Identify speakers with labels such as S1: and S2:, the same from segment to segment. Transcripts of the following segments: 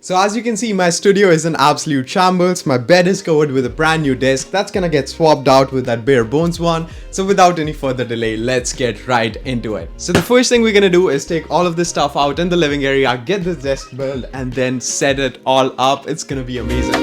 S1: So as you can see, my studio is an absolute shambles. My bed is covered with a brand new desk that's gonna get swapped out with that bare bones one. So without any further delay, let's get right into it. So the first thing we're gonna do is take all of this stuff out in the living area, get this desk built, and then set it all up. It's gonna be amazing.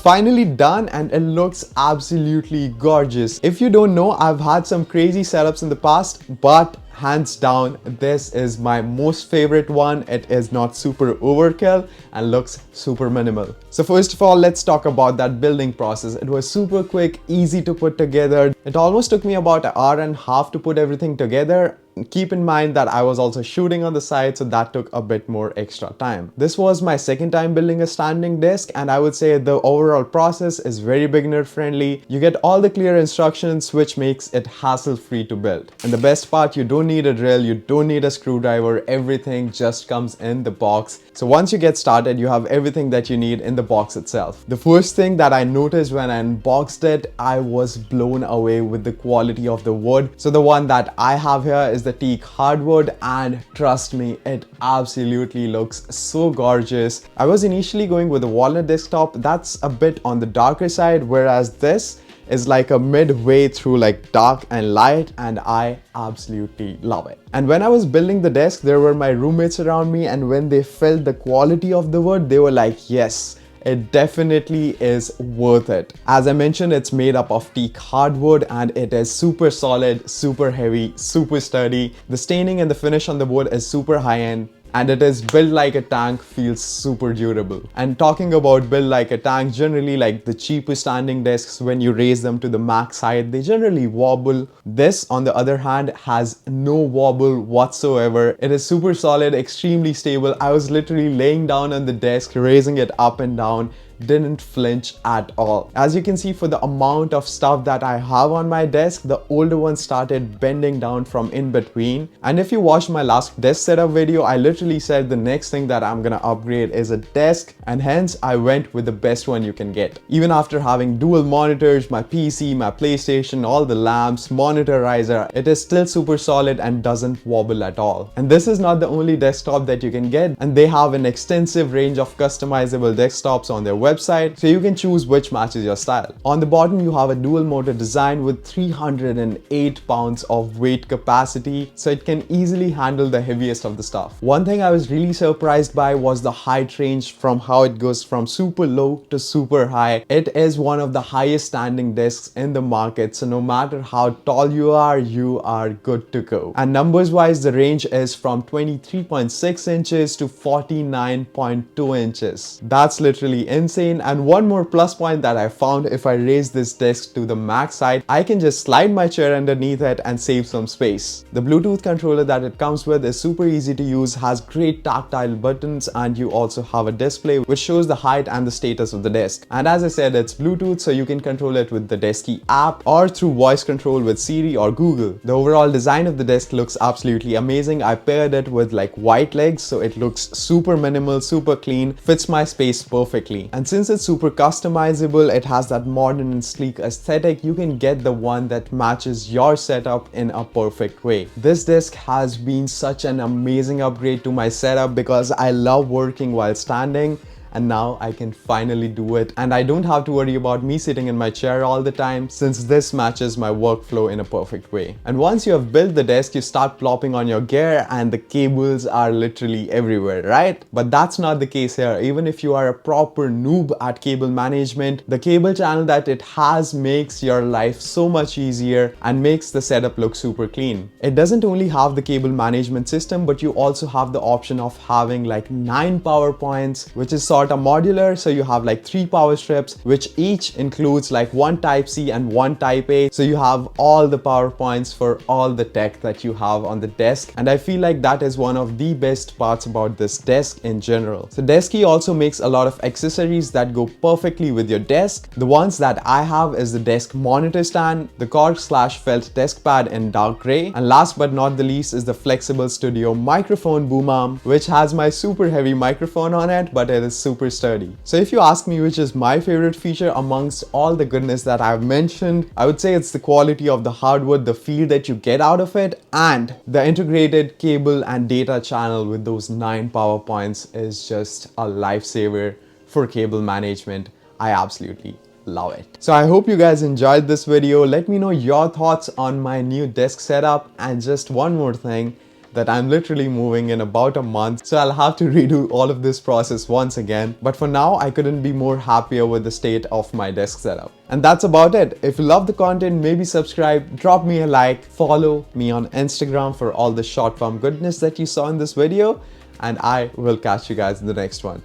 S1: Finally done, and it looks absolutely gorgeous. If you don't know, I've had some crazy setups in the past, but hands down, this is my most favorite one. It is not super overkill and looks super minimal. So first of all, let's talk about that building process. It was super quick, easy to put together. It almost took me about an hour and a half to put everything together. Keep in mind that I was also shooting on the side, so that took a bit more extra time. This was my second time building a standing desk, and I would say the overall process is very beginner friendly. You get all the clear instructions, which makes it hassle-free to build. And the best part, you don't need a drill, you don't need a screwdriver, everything just comes in the box. So once you get started, you have everything that you need in the box itself. The first thing that I noticed when I unboxed it, I was blown away with the quality of the wood. So the one that I have here is the teak hardwood, and trust me, it absolutely looks so gorgeous. I was initially going with a walnut desktop. That's a bit on the darker side, whereas this is like a midway through like dark and light, and I absolutely love it. And when I was building the desk, there were my roommates around me, and when they felt the quality of the wood, they were like, yes, it definitely is worth it. As I mentioned, it's made up of teak hardwood, and it is super solid, super heavy, super sturdy. The staining and the finish on the wood is super high-end, and it is built like a tank, feels super durable. And talking about build like a tank, generally like the cheapest standing desks, when you raise them to the max height, they generally wobble. This, on the other hand, has no wobble whatsoever. It is super solid, extremely stable. I was literally laying down on the desk, raising it up and down, didn't flinch at all. As you can see, for the amount of stuff that I have on my desk, the older one started bending down from in between. And if you watched my last desk setup video, I literally said the next thing that I'm gonna upgrade is a desk, and hence I went with the best one you can get. Even after having dual monitors, my PC, my PlayStation, all the lamps, monitorizer, it is still super solid and doesn't wobble at all. And this is not the only desktop that you can get, and they have an extensive range of customizable desktops on their website, so you can choose which matches your style. On the bottom, you have a dual motor design with 308 pounds of weight capacity, so it can easily handle the heaviest of the stuff. One thing I was really surprised by was the height range, from how it goes from super low to super high. It is one of the highest standing desks in the market, so no matter how tall you are good to go. And numbers wise, the range is from 23.6 inches to 49.2 inches. That's literally insane. And one more plus point that I found, if I raise this desk to the max height, I can just slide my chair underneath it and save some space. The Bluetooth controller that it comes with is super easy to use, has great tactile buttons, and you also have a display which shows the height and the status of the desk. And as I said, it's Bluetooth, so you can control it with the Desky app or through voice control with Siri or Google. The overall design of the desk looks absolutely amazing. I paired it with like white legs, so it looks super minimal, super clean, fits my space perfectly. And since it's super customizable, it has that modern and sleek aesthetic, you can get the one that matches your setup in a perfect way. This desk has been such an amazing upgrade to my setup because I love working while standing, and now I can finally do it, and I don't have to worry about me sitting in my chair all the time, since this matches my workflow in a perfect way. And once you have built the desk, you start plopping on your gear, and the cables are literally everywhere, right? But that's not the case here. Even if you are a proper noob at cable management, the cable channel that it has makes your life so much easier and makes the setup look super clean. It doesn't only have the cable management system, but you also have the option of having like 9 power points, which is sort of modular. So you have like 3 power strips, which each includes like 1 type C and 1 type A. So you have all the power points for all the tech that you have on the desk. And I feel like that is one of the best parts about this desk in general. So Desky also makes a lot of accessories that go perfectly with your desk. The ones that I have is the desk monitor stand, the cork/felt desk pad in dark gray, and last but not the least is the flexible studio microphone boom arm, which has my super heavy microphone on it, but it is super sturdy. So if you ask me which is my favorite feature amongst all the goodness that I've mentioned, I would say it's the quality of the hardwood, the feel that you get out of it, and the integrated cable and data channel with those 9 power points is just a lifesaver for cable management. I absolutely love it. So I hope you guys enjoyed this video. Let me know your thoughts on my new desk setup. And just one more thing, that I'm literally moving in about a month, so I'll have to redo all of this process once again. But for now, I couldn't be more happier with the state of my desk setup. And that's about it. If you love the content, maybe subscribe, drop me a like, follow me on Instagram for all the short form goodness that you saw in this video, and I will catch you guys in the next one.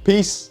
S1: Peace.